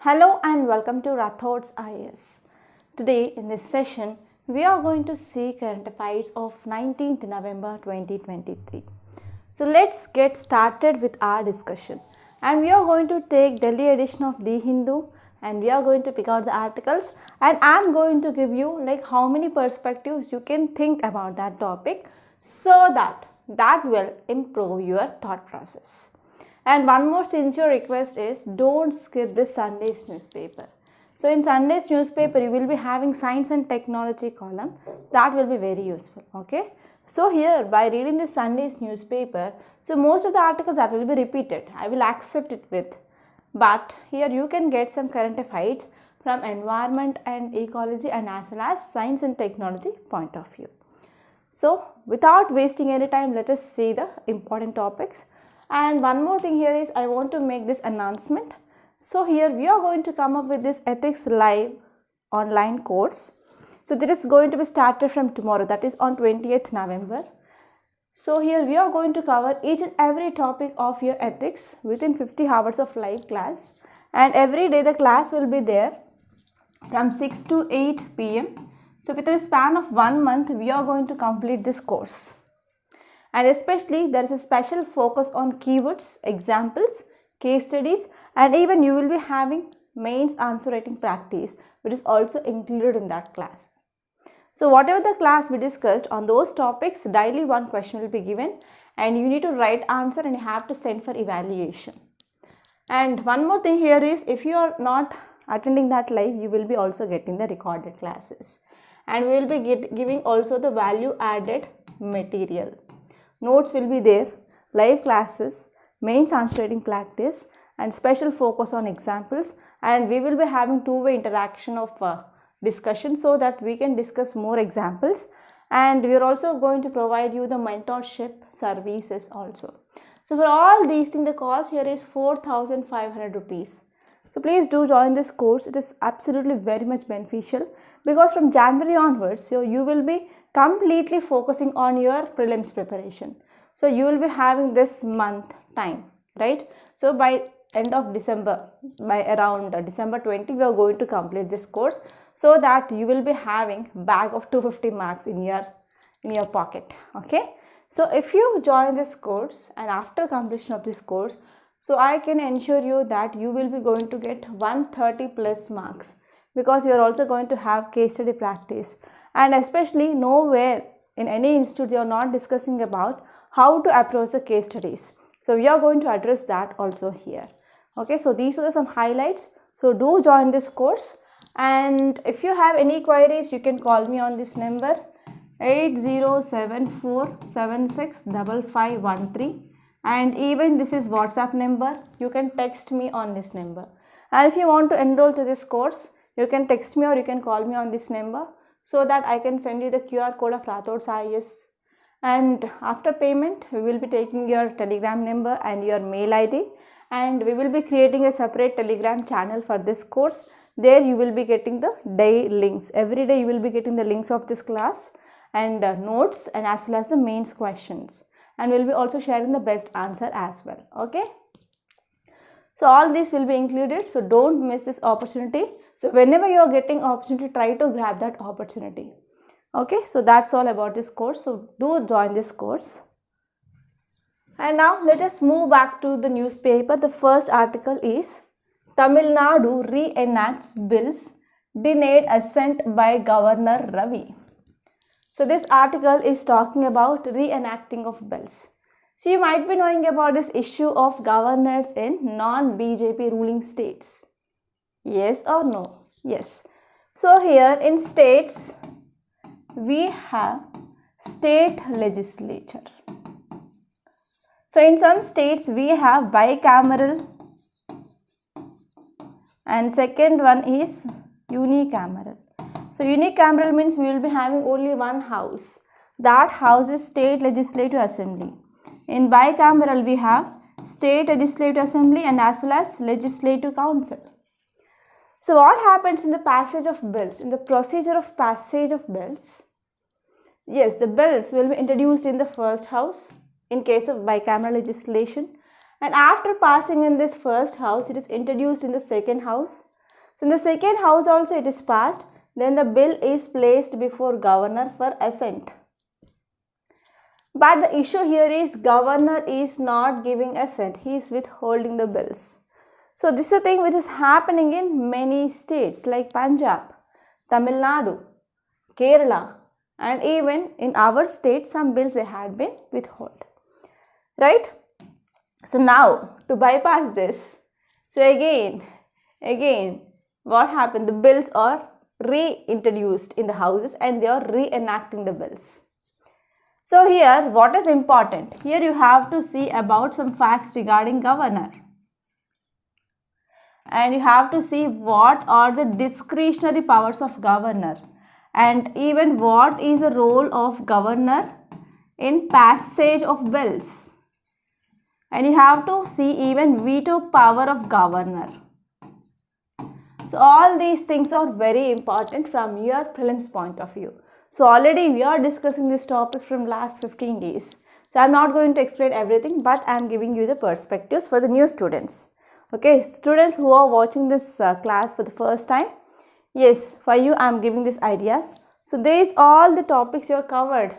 Hello and welcome to Rathod's IAS. Today in this session, we are going to see current affairs of 19th November 2023. So let's get started with our discussion. And we are going to take Delhi edition of The Hindu and we are going to pick out the articles, and I am going to give you like how many perspectives you can think about that topic so that will improve your thought process. And one more sincere request is don't skip this Sunday's newspaper. So in Sunday's newspaper you will be having science and technology column, that will be very useful. Okay. So here by reading this Sunday's newspaper, so most of the articles that will be repeated, I will accept it with. But here you can get some current affairs from environment and ecology and as well as science and technology point of view. So without wasting any time, let us see the important topics. And one more thing here is I want to make this announcement. So here we are going to come up with this ethics live online course. So this is going to be started from tomorrow, that is on 20th November. So here we are going to cover each and every topic of your ethics within 50 hours of live class, and every day the class will be there from 6 to 8 p.m. So within a span of 1 month we are going to complete this course, and especially there is a special focus on keywords, examples, case studies, and even you will be having mains answer writing practice which is also included in that class. So whatever the class we discussed on those topics, daily one question will be given and you need to write answer and you have to send for evaluation. And one more thing here is if you are not attending that live, you will be also getting the recorded classes, and we will be giving also the value added material. Notes will be there, live classes, mains answer writing practice, and special focus on examples, and we will be having two-way interaction of discussion so that we can discuss more examples, and we are also going to provide you the mentorship services also. So for all these things the cost here is 4,500 rupees. So please do join this course. It is absolutely very much beneficial because from January onwards so you will be completely focusing on your prelims preparation. So you will be having this month time, right? So by end of December, by around December 20, we are going to complete this course so that you will be having bag of 250 marks in your pocket. Okay. So if you join this course and after completion of this course, so I can ensure you that you will be going to get 130 plus marks because you are also going to have case study practice, and especially nowhere in any institute you are not discussing about how to approach the case studies. So we are going to address that also here. Okay, so these are some highlights. So do join this course, and if you have any queries you can call me on this number 8074765513, and even this is WhatsApp number. You can text me on this number, and if you want to enroll to this course you can text me or you can call me on this number so that I can send you the QR code of Rathod's IAS. And after payment we will be taking your Telegram number and your mail ID, and we will be creating a separate Telegram channel for this course. There you will be getting the day links. Every day you will be getting the links of this class and notes and as well as the mains questions, and we will be also sharing the best answer as well. Okay. So all this will be included, so don't miss this opportunity. So whenever you are getting opportunity, try to grab that opportunity. Okay, so that's all about this course. So do join this course. And now let us move back to the newspaper. The first article is Tamil Nadu reenacts bills denied assent by Governor Ravi. So this article is talking about reenacting of bills. So you might be knowing about this issue of governors in non-BJP ruling states. Yes or no? Yes. So here in states we have state legislature. So in some states we have bicameral, and second one is unicameral. So unicameral means we will be having only one house. That house is state legislative assembly. In bicameral we have state legislative assembly and as well as legislative council. So what happens in the passage of bills, in the procedure of passage of bills? Yes, the bills will be introduced in the first house in case of bicameral legislation, and after passing in this first house it is introduced in the second house, So in the second house also it is passed. Then the bill is placed before governor for assent. But the issue here is governor is not giving assent. He is withholding the bills. So this is a thing which is happening in many states like Punjab, Tamil Nadu, Kerala, and even in our state some bills they had been withheld. Right? So now to bypass this, so again what happened? The bills are reintroduced in the houses and they are reenacting the bills. So here what is important? Here you have to see about some facts regarding governor. And you have to see what are the discretionary powers of governor and even what is the role of governor in passage of bills. And you have to see even veto power of governor. So all these things are very important from your prelims point of view. So already we are discussing this topic from last 15 days. So I am not going to explain everything, but I am giving you the perspectives for the new students. Okay, students who are watching this class for the first time, yes, for you I am giving these ideas. So these all the topics you are covered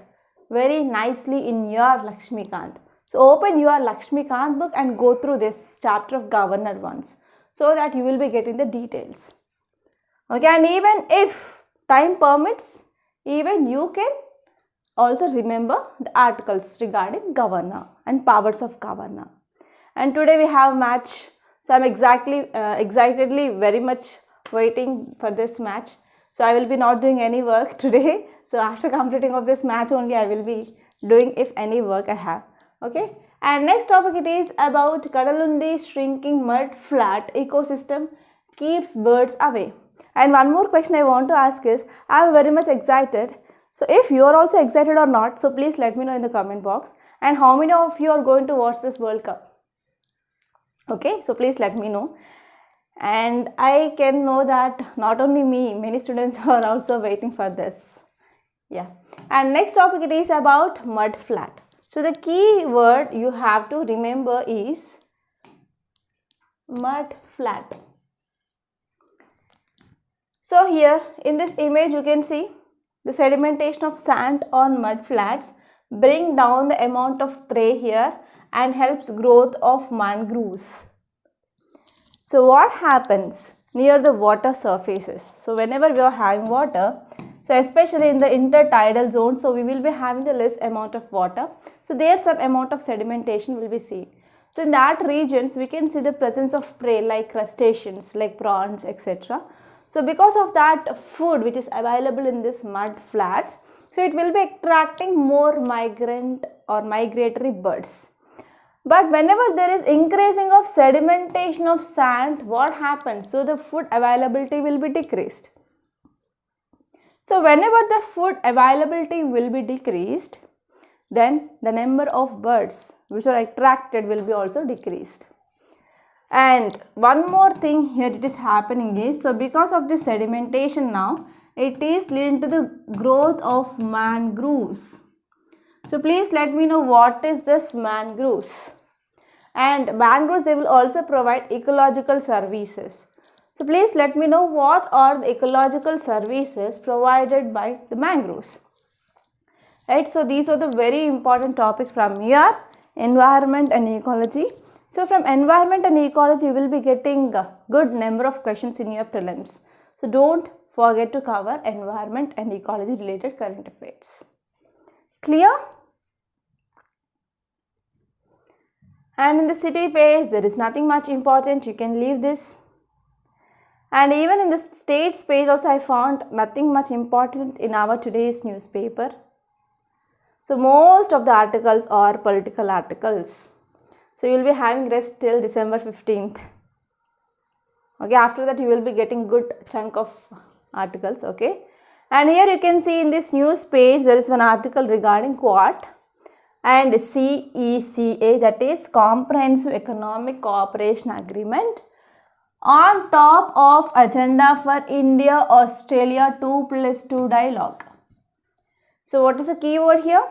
very nicely in your Lakshmikant. So open your Lakshmikant book and go through this chapter of governor once, so that you will be getting the details. Okay, and even if time permits, even you can also remember the articles regarding governor and powers of governor. And today we have match. So I am excitedly very much waiting for this match. So I will be not doing any work today. So after completing of this match only I will be doing if any work I have. Okay. And next topic it is about Kadalundi shrinking mud flat ecosystem keeps birds away. And one more question I want to ask is, I am very much excited. So if you are also excited or not, so please let me know in the comment box. And how many of you are going to watch this World Cup? Okay, so please let me know. And I can know that not only me, many students are also waiting for this. Yeah. And next topic it is about mud flat. So the key word you have to remember is mud flat. So here in this image you can see the sedimentation of sand on mud flats bring down the amount of prey here and helps growth of mangroves. So what happens near the water surfaces? So whenever we are having water, so especially in the intertidal zone, so we will be having the less amount of water. So there some amount of sedimentation will be seen. So in that regions we can see the presence of prey like crustaceans, like prawns, etc. So because of that food which is available in this mud flats, so it will be attracting more migrant or migratory birds. But whenever there is increasing of sedimentation of sand, what happens? So the food availability will be decreased. So whenever the food availability will be decreased, then the number of birds which are attracted will be also decreased. And one more thing here it is happening is, so because of this sedimentation now, it is leading to the growth of mangroves. So please let me know what is this mangroves. And mangroves, they will also provide ecological services. So please let me know what are the ecological services provided by the mangroves. Right, so these are the very important topics from your environment and ecology. So from environment and ecology, you will be getting a good number of questions in your prelims. So don't forget to cover environment and ecology related current affairs. Clear? And in the city page, there is nothing much important. You can leave this. And even in the states page also, I found nothing much important in our today's newspaper. So most of the articles are political articles. So you will be having rest till December 15th. Okay, after that you will be getting good chunk of articles. Okay, and here you can see in this news page there is one article regarding Quad and CECA, that is Comprehensive Economic Cooperation Agreement, on top of agenda for India-Australia 2+2 dialogue. So what is the keyword here?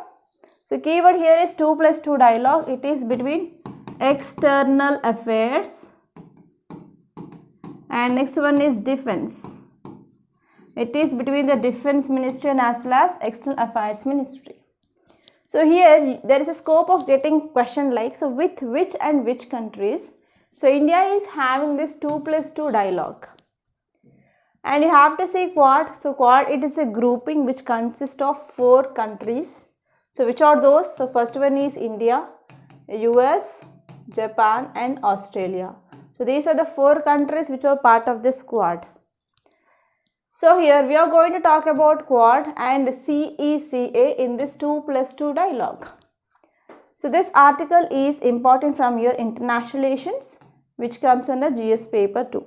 So keyword here is 2+2 dialogue. It is between external affairs And next one is defense. It is between the defense ministry and as well as external affairs ministry. So here there is a scope of getting question like, so with which and which countries. So India is having this 2+2 dialogue. And you have to see Quad. So Quad, it is a grouping which consists of 4 countries. So which are those? So first one is India, US, Japan and Australia. So these are the 4 countries which are part of this Quad. So here we are going to talk about Quad and CECA in this 2+2 dialogue. So this article is important from your international relations, which comes under GS paper 2.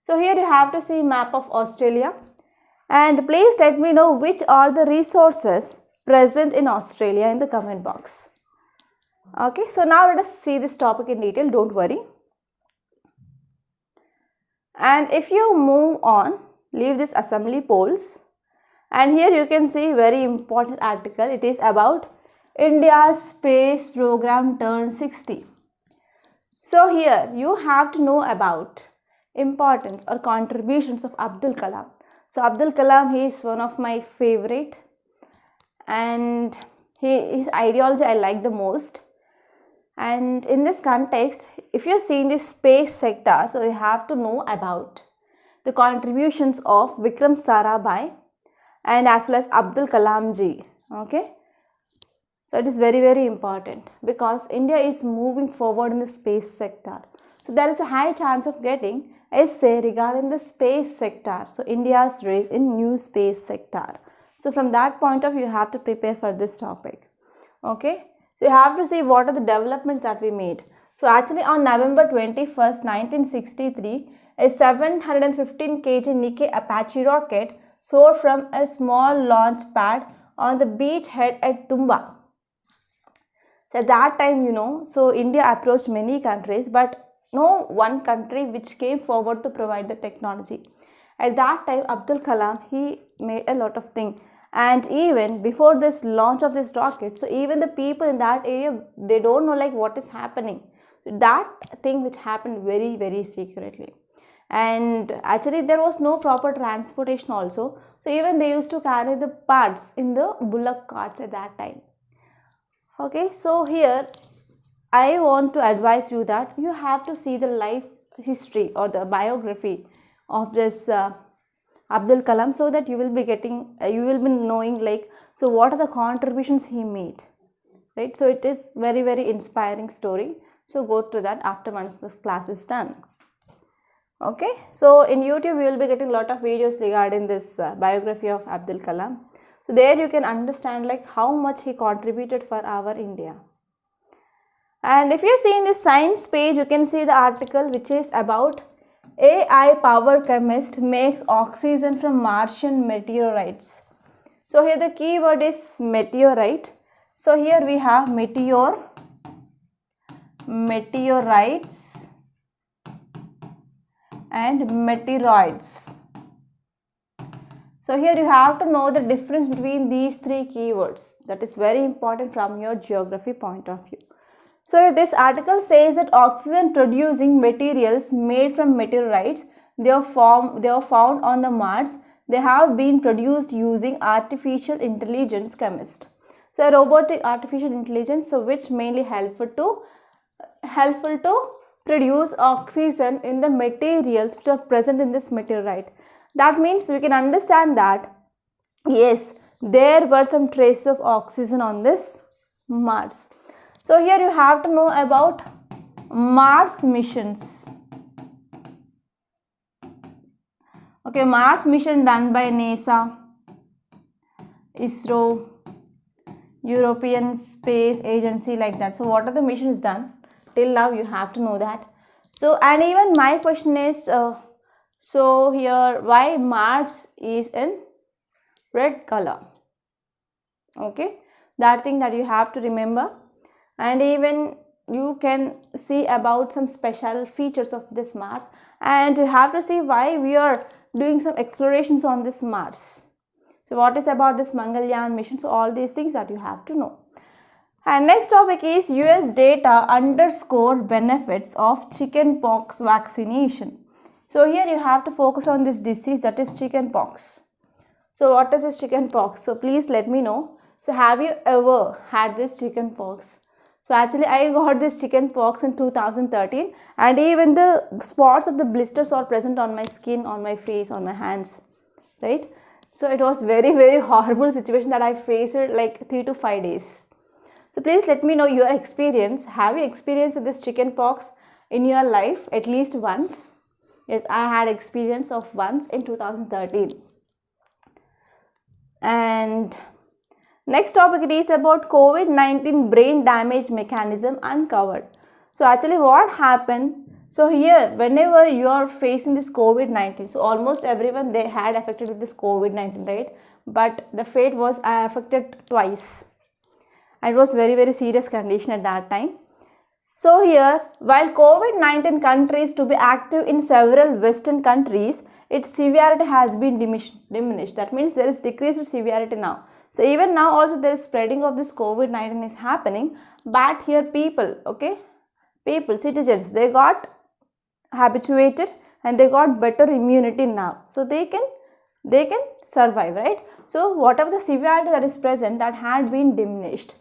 So here you have to see map of Australia, and please let me know which are the resources present in Australia in the comment box. Okay, so now let us see this topic in detail, don't worry. And if you move on, leave this assembly polls, and here you can see very important article. It is about India's space program turned 60. So here you have to know about importance or contributions of Abdul Kalam. So Abdul Kalam, he is one of my favorite, and his ideology I like the most. And in this context, if you see in the space sector, so you have to know about the contributions of Vikram Sarabhai and as well as Abdul Kalam ji. Okay, so it is very, very important because India is moving forward in the space sector. So there is a high chance of getting essay regarding the space sector. So India's race in new space sector. So from that point of view, you have to prepare for this topic. Okay, so you have to see what are the developments that we made. So actually on November 21st, 1963, a 715 kg Nike Apache rocket soared from a small launch pad on the beachhead at Tumba. So at that time, so India approached many countries, but no one country which came forward to provide the technology. At that time, Abdul Kalam, he made a lot of things. And even before this launch of this rocket, so even the people in that area, they don't know like what is happening. So that thing which happened very, very secretly. And actually there was no proper transportation also. So even they used to carry the parts in the bullock carts at that time. Okay, so here I want to advise you that you have to see the life history or the biography of this Abdul Kalam, so that you will be getting, you will be knowing like, so what are the contributions he made, right? So it is very, very inspiring story. So go through that after once this class is done. Okay, so in YouTube we will be getting a lot of videos regarding this biography of Abdul Kalam. So there you can understand like how much he contributed for our India. And if you see in the science page, you can see the article which is about AI powered chemist makes oxygen from Martian meteorites. So here the keyword is meteorite. So here we have meteor, meteorites and meteoroids. So here you have to know the difference between these 3 keywords. That is very important from your geography point of view. So this article says that oxygen producing materials made from meteorites, they are found on the Mars. They have been produced using artificial intelligence chemist. So a robotic artificial intelligence, so which mainly helpful to produce oxygen in the materials which are present in this meteorite. That means we can understand that yes, there were some traces of oxygen on this Mars. So here you have to know about Mars missions. Okay, Mars mission done by NASA, ISRO, European Space Agency, like that. So what are the missions done? Till now you have to know that. So and even my question is, so here why Mars is in red color? Okay, that thing that you have to remember. And even you can see about some special features of this Mars, and you have to see why we are doing some explorations on this Mars. So what is about this Mangalyaan mission? So all these things that you have to know. And next topic is US data underscore benefits of chickenpox vaccination. So here you have to focus on this disease, that is chickenpox. So what is this chickenpox? So please let me know. So have you ever had this chickenpox? So actually I got this chickenpox in 2013, and even the spots of the blisters are present on my skin, on my face, on my hands, right? So it was very horrible situation that I faced like 3 to 5 days. So please let me know your experience. Have you experienced this chickenpox in your life at least once? Yes, I had experience of once in 2013. And next topic, it is about COVID-19 brain damage mechanism uncovered. So actually what happened, so here whenever you are facing this COVID-19, so almost everyone they had affected with this COVID-19, right? But the fate was I affected twice, and it was very serious condition at that time. So here, while COVID-19 countries to be active in several western countries, its severity has been diminished. That means there is decreased severity now. So even now also there is spreading of this COVID-19 is happening, but here people, citizens, they got habituated and they got better immunity now. So they can survive, right? So whatever the severity that is present, that had been diminished.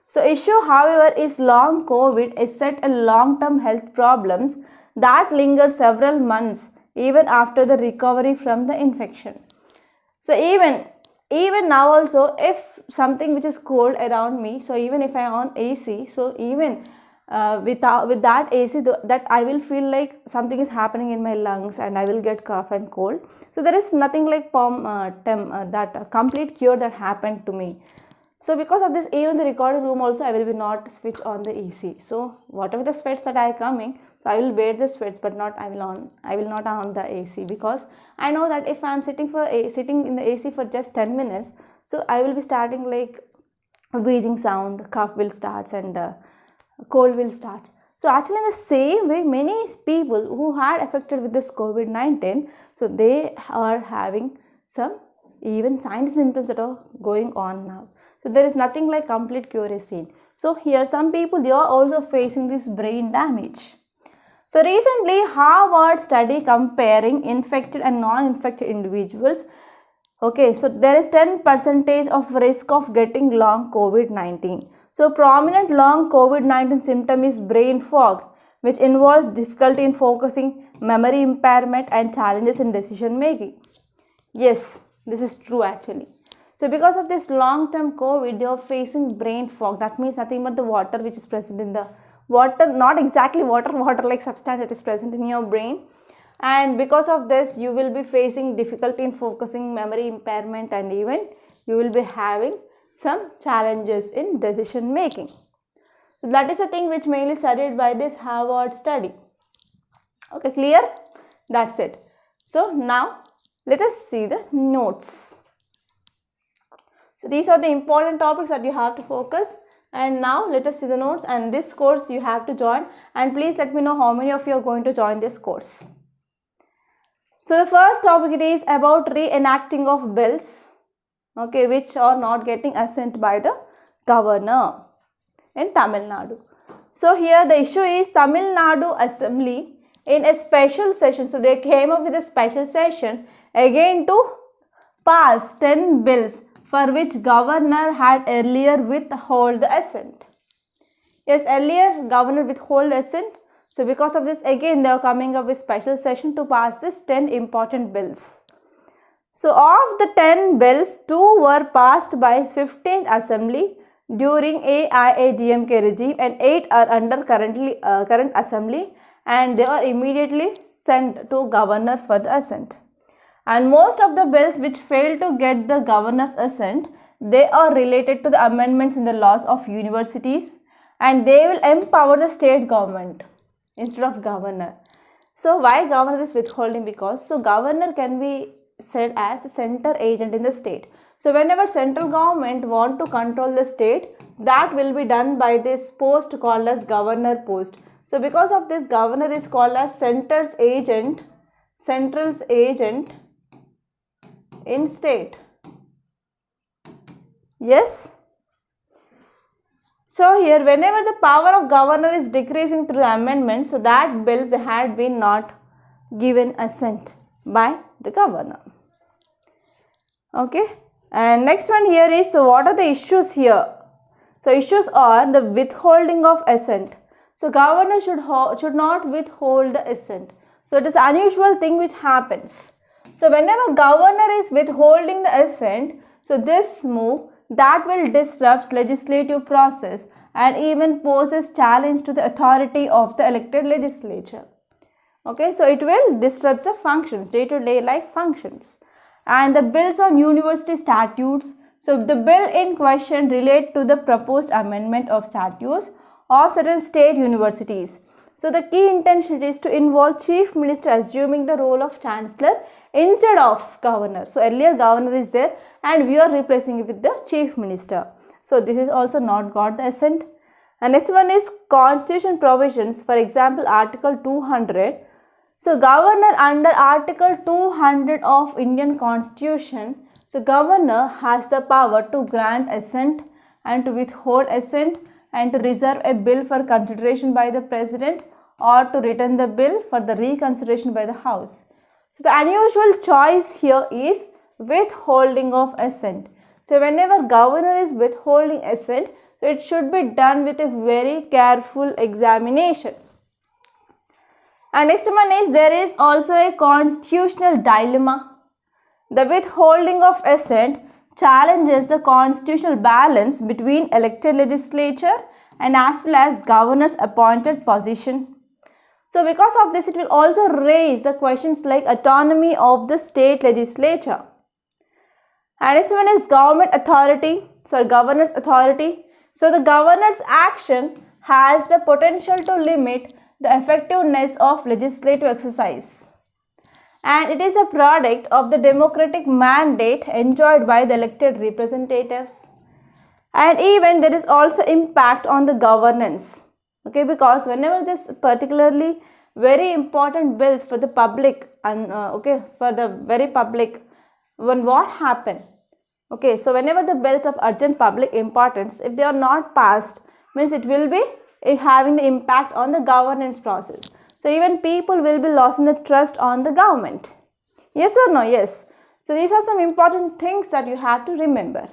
So issue however is long COVID is set a long-term health problems that linger several months even after the recovery from the infection. So even now also, if something which is cold around me, so even if I am on AC, so even with that AC, that I will feel like something is happening in my lungs and I will get cough and cold. So there is nothing like that complete cure that happened to me. So because of this, even the recording room also I will be not switch on the AC. So whatever the sweats that are coming, so I will bear the sweats, but I will not on the AC, because I know that if I am sitting in the AC for just 10 minutes, so I will be starting like wheezing sound, cough will start, and cold will start. So actually in the same way, many people who had affected with this COVID-19, so they are having some even signs and symptoms that are going on now. So there is nothing like complete cure is seen. So here some people, they are also facing this brain damage. So recently Harvard study comparing infected and non-infected individuals. Okay, so there is 10% of risk of getting long COVID-19. So prominent long COVID-19 symptom is brain fog, which involves difficulty in focusing, memory impairment, and challenges in decision making. Yes, this is true actually. So because of this long-term COVID, they are facing brain fog. That means nothing but the water which is present in the water, not exactly water like substance that is present in your brain. And because of this, you will be facing difficulty in focusing, memory impairment, and even you will be having some challenges in decision making. So that is a thing which mainly studied by this Harvard study. Okay, clear? That's it. So now let us see the notes. So these are the important topics that you have to focus. And now let us see the notes, and this course you have to join, and please let me know how many of you are going to join this course. So the first topic, it is about reenacting of bills, okay, which are not getting assent by the governor in Tamil Nadu. So here the issue is Tamil Nadu Assembly in a special session. So they came up with a special session again to pass 10 bills for which governor had earlier withhold the assent. Yes, earlier governor withhold the assent. So because of this, again they are coming up with special session to pass this 10 important bills. So of the 10 bills, 2 were passed by 15th Assembly during AIADMK regime, and 8 are under current Assembly, and they are immediately sent to governor for the assent. And most of the bills which fail to get the governor's assent, they are related to the amendments in the laws of universities, and they will empower the state government instead of governor. So why governor is withholding? Because so governor can be said as a center agent in the state. So whenever central government want to control the state, that will be done by this post called as governor post. So because of this, governor is called as central's agent in state. Yes. So here whenever the power of governor is decreasing through the amendment, so that bills had been not given assent by the governor. Okay, and next one here is, so what are the issues here? So issues are the withholding of assent. So governor should not withhold the assent. So it is an unusual thing which happens. So whenever governor is withholding the assent, so this move that will disrupt legislative process and even poses challenge to the authority of the elected legislature. Okay, so it will disrupt the functions, day-to-day life functions. And the bills on university statutes. So the bill in question relate to the proposed amendment of statutes of certain state universities. So the key intention is to involve chief minister assuming the role of chancellor instead of governor. So earlier governor is there and we are replacing it with the chief minister. So this is also not got the assent. And next one is constitution provisions. For example, article 200. So governor under article 200 of Indian constitution. So governor has the power to grant assent and to withhold assent and to reserve a bill for consideration by the president or to return the bill for the reconsideration by the house. So the unusual choice here is withholding of assent. So whenever governor is withholding assent, so it should be done with a very careful examination. And next one is, there is also a constitutional dilemma. The withholding of assent challenges the constitutional balance between elected legislature and as well as governor's appointed position. So because of this, it will also raise the questions like autonomy of the state legislature. And next one is government authority, so governor's authority. So the governor's action has the potential to limit the effectiveness of legislative exercise. And it is a product of the democratic mandate enjoyed by the elected representatives. And even there is also impact on the governance. Okay, because whenever this particularly very important bills for the public and for the very public, when what happen? Okay, so whenever the bills of urgent public importance, if they are not passed, means it will be having the impact on the governance process. So even people will be losing the trust on the government. Yes or no? Yes. So these are some important things that you have to remember.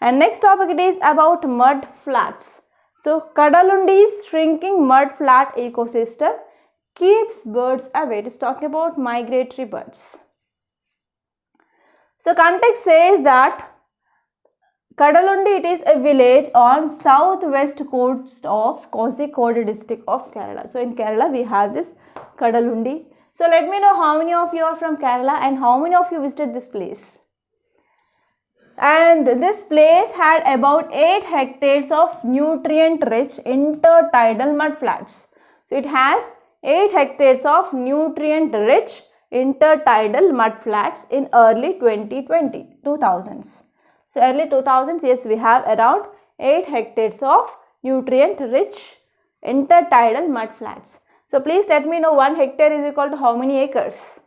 And next topic it is about mud flats. So Kadalundi's shrinking mud flat ecosystem keeps birds away. It is talking about migratory birds. So context says that Kadalundi, it is a village on southwest coast of Kozhikode district of Kerala. So in Kerala we have this Kadalundi. So let me know how many of you are from Kerala and how many of you visited this place. And this place had about 8 hectares of nutrient rich intertidal mud flats. So it has 8 hectares of nutrient rich intertidal mud flats in early 2000s. So early 2000s, yes, we have around 8 hectares of nutrient rich intertidal mud flats. So please let me know 1 hectare is equal to how many acres?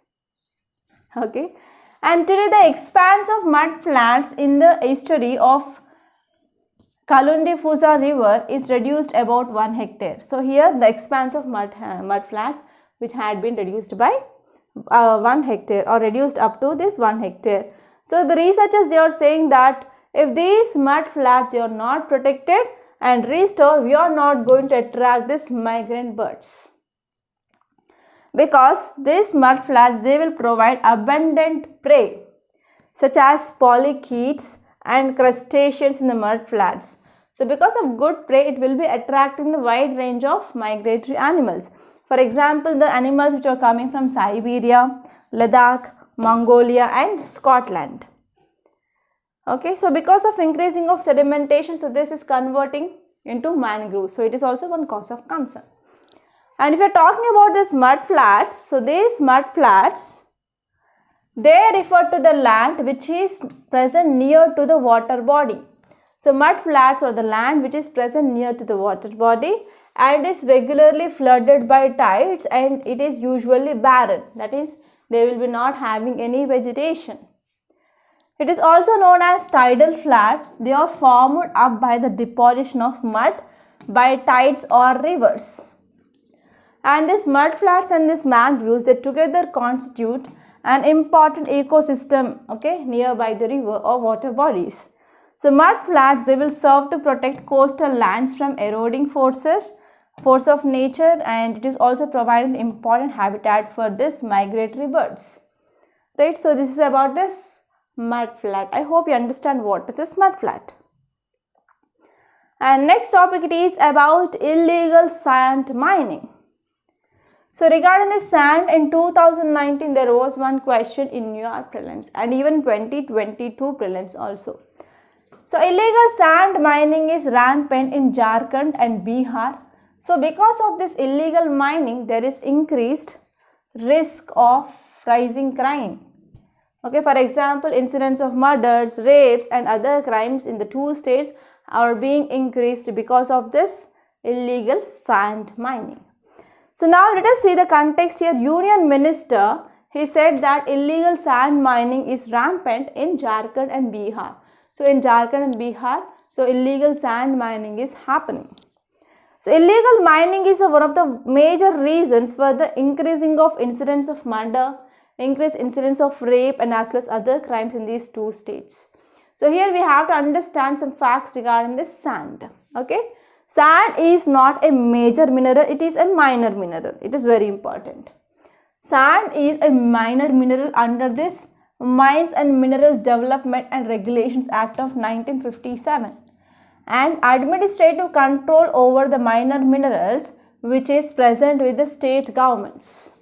Okay. And today the expanse of mud flats in the estuary of Kalundi-Fusa river is reduced about 1 hectare. So here the expanse of mud flats which had been reduced by 1 hectare or reduced up to this 1 hectare. So the researchers, they are saying that if these mud flats are not protected and restored, we are not going to attract these migrant birds. Because these mud flats, they will provide abundant prey such as polychaetes and crustaceans in the mud flats. So because of good prey, it will be attracting the wide range of migratory animals. For example, the animals which are coming from Siberia, Ladakh, Mongolia and Scotland. Okay, so because of increasing of sedimentation, so this is converting into mangrove. So it is also one cause of concern. And if you are talking about this mud flats, so these mud flats, they refer to the land which is present near to the water body. So mud flats are the land which is present near to the water body and is regularly flooded by tides and it is usually barren. That is, they will be not having any vegetation. It is also known as tidal flats. They are formed up by the deposition of mud by tides or rivers. And these mud flats and these mangroves, they together constitute an important ecosystem, okay, nearby the river or water bodies. So mud flats, they will serve to protect coastal lands from eroding force of nature, and it is also providing important habitat for this migratory birds. Right, so this is about this mud flat. I hope you understand what is this mud flat. And next topic, it is about illegal sand mining. So regarding the sand, in 2019 there was one question in New York prelims and even 2022 prelims also. So illegal sand mining is rampant in Jharkhand and Bihar. So because of this illegal mining, there is increased risk of rising crime. Okay, for example, incidents of murders, rapes and other crimes in the two states are being increased because of this illegal sand mining. So now let us see the context here. Union Minister, he said that illegal sand mining is rampant in Jharkhand and Bihar. So in Jharkhand and Bihar, so illegal sand mining is happening. So illegal mining is one of the major reasons for the increasing of incidents of murder, increased incidents of rape and as well as other crimes in these two states. So here we have to understand some facts regarding this sand. Okay, sand is not a major mineral, it is a minor mineral. It is very important. Sand is a minor mineral under this Mines and Minerals Development and Regulations Act of 1957, and administrative control over the minor minerals which is present with the state governments.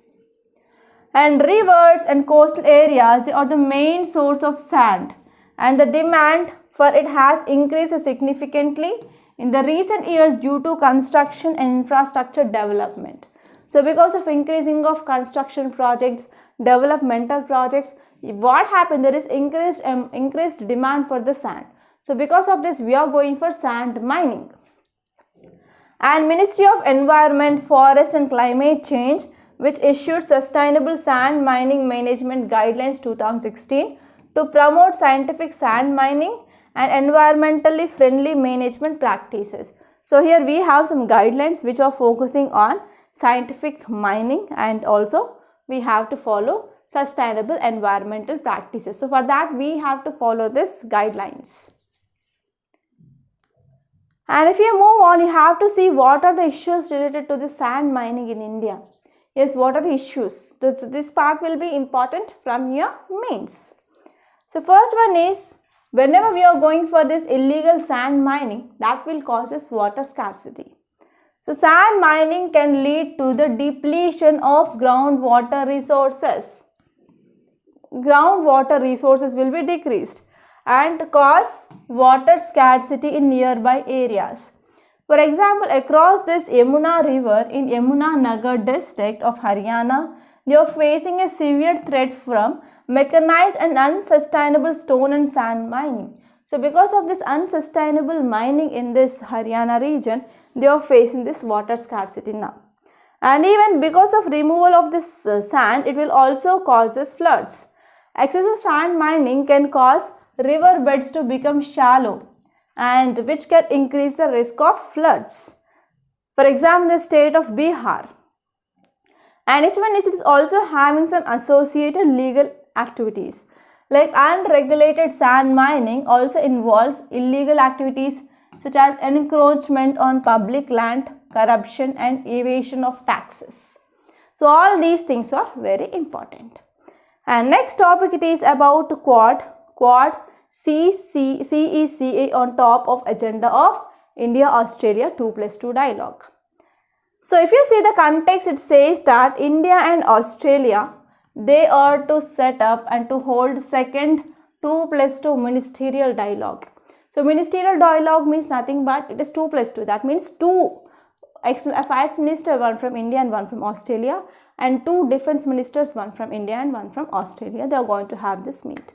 And rivers and coastal areas, they are the main source of sand, and the demand for it has increased significantly in the recent years due to construction and infrastructure development. So because of increasing of construction projects, developmental projects, what happened, there is increased demand for the sand. So because of this, we are going for sand mining. And Ministry of Environment, Forest and Climate Change, which issued Sustainable Sand Mining Management Guidelines 2016 to promote scientific sand mining and environmentally friendly management practices. So here we have some guidelines which are focusing on scientific mining, and also we have to follow sustainable environmental practices. So for that we have to follow this guidelines. And if you move on, you have to see what are the issues related to the sand mining in India. Yes, what are the issues? This part will be important from your mains. So first one is, whenever we are going for this illegal sand mining, that will cause us water scarcity. So sand mining can lead to the depletion of groundwater resources. Groundwater resources will be decreased and cause water scarcity in nearby areas. For example, across this Yamuna river in Yamuna Nagar district of Haryana, they are facing a severe threat from mechanized and unsustainable stone and sand mining. So because of this unsustainable mining in this Haryana region, they are facing this water scarcity now. And even because of removal of this sand, it will also cause this floods. Excessive sand mining can cause river beds to become shallow, and which can increase the risk of floods. For example, the state of Bihar. And each one is also having some associated legal activities. Like unregulated sand mining also involves illegal activities such as encroachment on public land, corruption and evasion of taxes. So all these things are very important. And next topic, it is about Quad CECA on top of agenda of India-Australia 2+2 dialogue. So if you see the context, it says that India and Australia, they are to set up and to hold second 2+2 ministerial dialogue. So ministerial dialogue means nothing but it is 2+2. That means two external affairs minister, one from India and one from Australia, and two defense ministers, one from India and one from Australia. They are going to have this meet.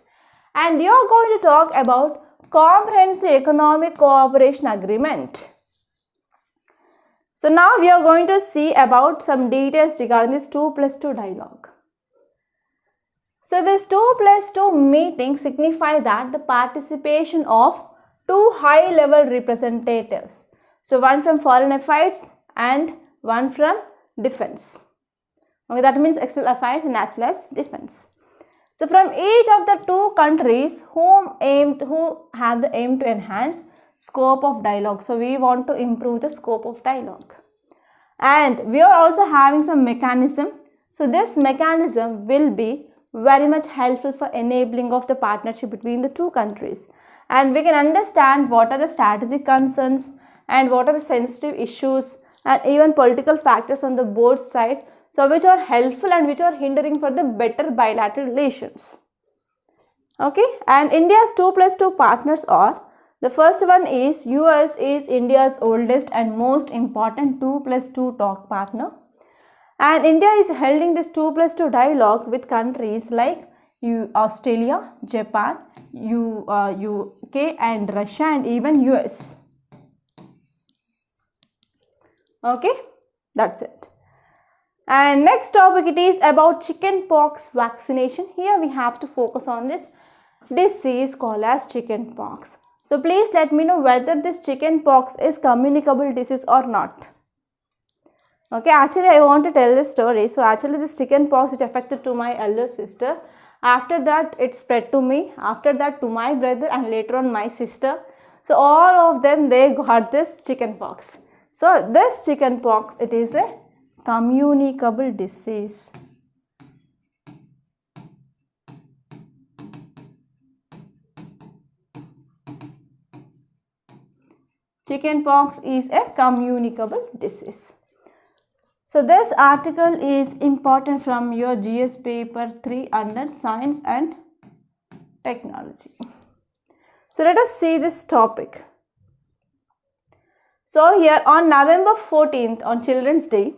And they are going to talk about Comprehensive Economic Cooperation Agreement. So now we are going to see about some details regarding this 2+2 dialogue. So this 2+2 meeting signify that the participation of two high-level representatives. So one from Foreign Affairs and one from defense. Okay, that means external affairs and as well as defense. So from each of the two countries who have the aim to enhance scope of dialogue. So we want to improve the scope of dialogue. And we are also having some mechanism. So this mechanism will be very much helpful for enabling of the partnership between the two countries. And we can understand what are the strategic concerns and what are the sensitive issues and even political factors on the both side. So which are helpful and which are hindering for the better bilateral relations. Okay, and India's 2+2 partners are, the first one is US is India's oldest and most important 2+2 talk partner. And India is holding this 2+2 dialogue with countries like Australia, Japan, UK and Russia and even US. Okay, that's it. And next topic, it is about chickenpox vaccination. Here we have to focus on this disease called as chickenpox. So please let me know whether this chickenpox is communicable disease or not. Okay, actually I want to tell this story. So actually this chickenpox, it affected to my elder sister. After that it spread to me. After that to my brother and later on my sister. So all of them, they got this chickenpox. So this chickenpox, it is a communicable disease. Chickenpox is a communicable disease. So this article is important from your GS paper 3 under Science and Technology. So let us see this topic. So here on November 14th, on Children's Day,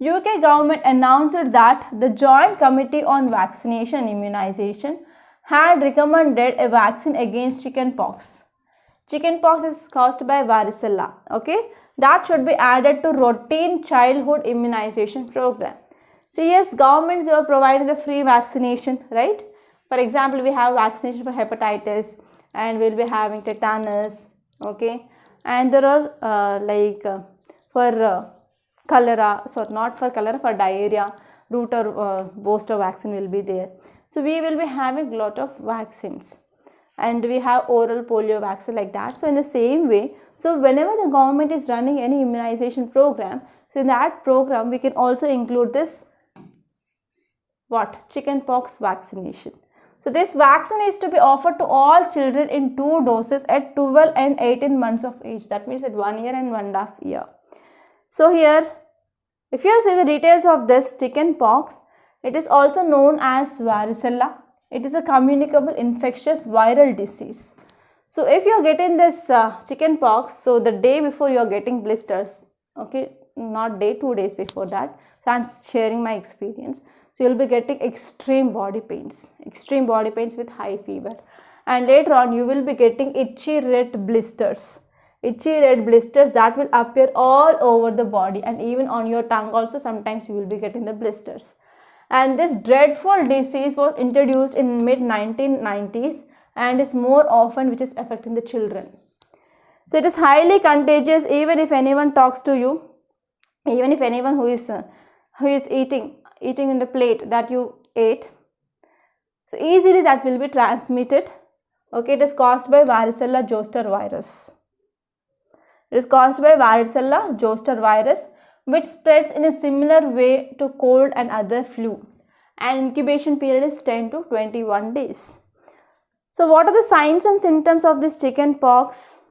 UK government announced that the Joint Committee on Vaccination and Immunization had recommended a vaccine against chickenpox. Chickenpox is caused by varicella. Okay, that should be added to routine childhood immunization program. So yes, governments are providing the free vaccination, right? For example, we have vaccination for hepatitis and we'll be having tetanus. Okay, and there are for cholera, so not for cholera, for diarrhea, root or booster vaccine will be there. So we will be having a lot of vaccines. And we have oral polio vaccine like that. So in the same way, so whenever the government is running any immunization program, so in that program we can also include this chickenpox vaccination. So this vaccine is to be offered to all children in 2 doses at 12 and 18 months of age. That means at 1 year and 1.5 years. So here, if you see the details of this chickenpox, it is also known as varicella. It is a communicable infectious viral disease. So if you are getting this chickenpox, so the day before you are getting blisters, okay, not day, 2 days before that. So I am sharing my experience. So you will be getting extreme body pains with high fever. And later on you will be getting itchy red blisters. That will appear all over the body and even on your tongue also sometimes you will be getting the blisters. And this dreadful disease was introduced in mid-1990s and is more often which is affecting the children. So it is highly contagious even if anyone talks to you, even if anyone who is eating in the plate that you ate. So easily that will be transmitted. Okay, it is caused by varicella zoster virus. It is caused by varicella zoster virus, which spreads in a similar way to cold and other flu, and incubation period is 10 to 21 days. So what are the signs and symptoms of this chickenpox?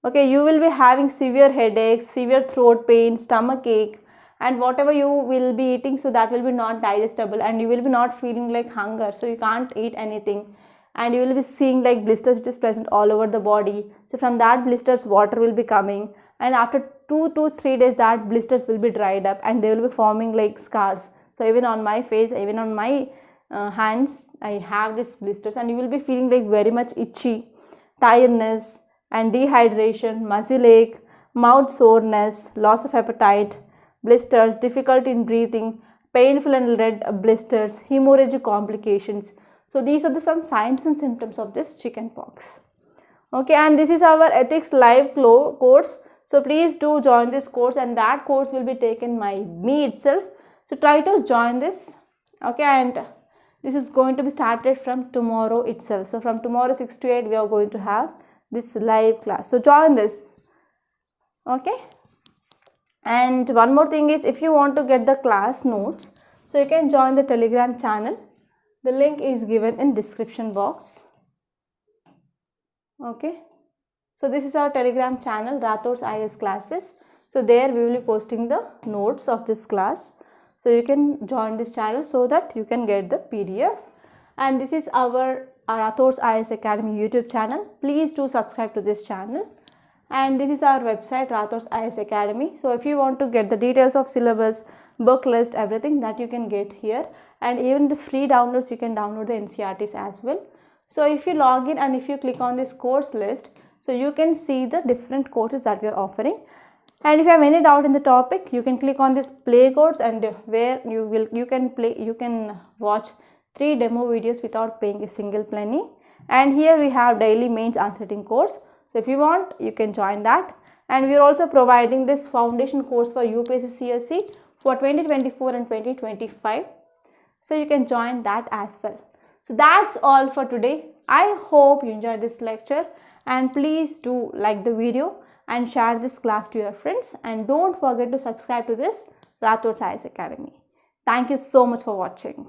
Okay, you will be having severe headaches, severe throat pain, stomach ache, and whatever you will be eating, so that will be not digestible and you will be not feeling like hunger, so you can't eat anything. And you will be seeing like blisters which is present all over the body. So from that blisters water will be coming, and after 2 to 3 days that blisters will be dried up and they will be forming like scars. So even on my face, even on my hands, I have these blisters, and you will be feeling like very much itchy, tiredness and dehydration, muscle ache, mouth soreness, loss of appetite, blisters, difficulty in breathing, painful and red blisters, hemorrhagic complications. So these are some signs and symptoms of this chickenpox. Okay, and this is our ethics live course. So please do join this course, and that course will be taken by me itself. So try to join this, okay, and this is going to be started from tomorrow itself. So from tomorrow 6 to 8 we are going to have this live class. So join this, okay. And one more thing is, if you want to get the class notes, so you can join the Telegram channel. The link is given in description box, okay. So this is our Telegram channel, Rathod's IS classes. So there we will be posting the notes of this class. So you can join this channel so that you can get the PDF. And this is our Rathod's IS Academy YouTube channel. Please do subscribe to this channel. And this is our website, Rathod's IS Academy. So if you want to get the details of syllabus, book list, everything that you can get here. And even the free downloads, you can download the NCERTs as well. So if you log in and if you click on this course list, so you can see the different courses that we are offering. And if you have any doubt in the topic, you can click on this play course, and where you can watch 3 demo videos without paying a single penny. And here we have daily mains answering course. So if you want, you can join that. And we are also providing this foundation course for UPSC CSE for 2024 and 2025. So you can join that as well. So that's all for today. I hope you enjoyed this lecture, and please do like the video and share this class to your friends, and don't forget to subscribe to this Rathod's IS Academy. Thank you so much for watching.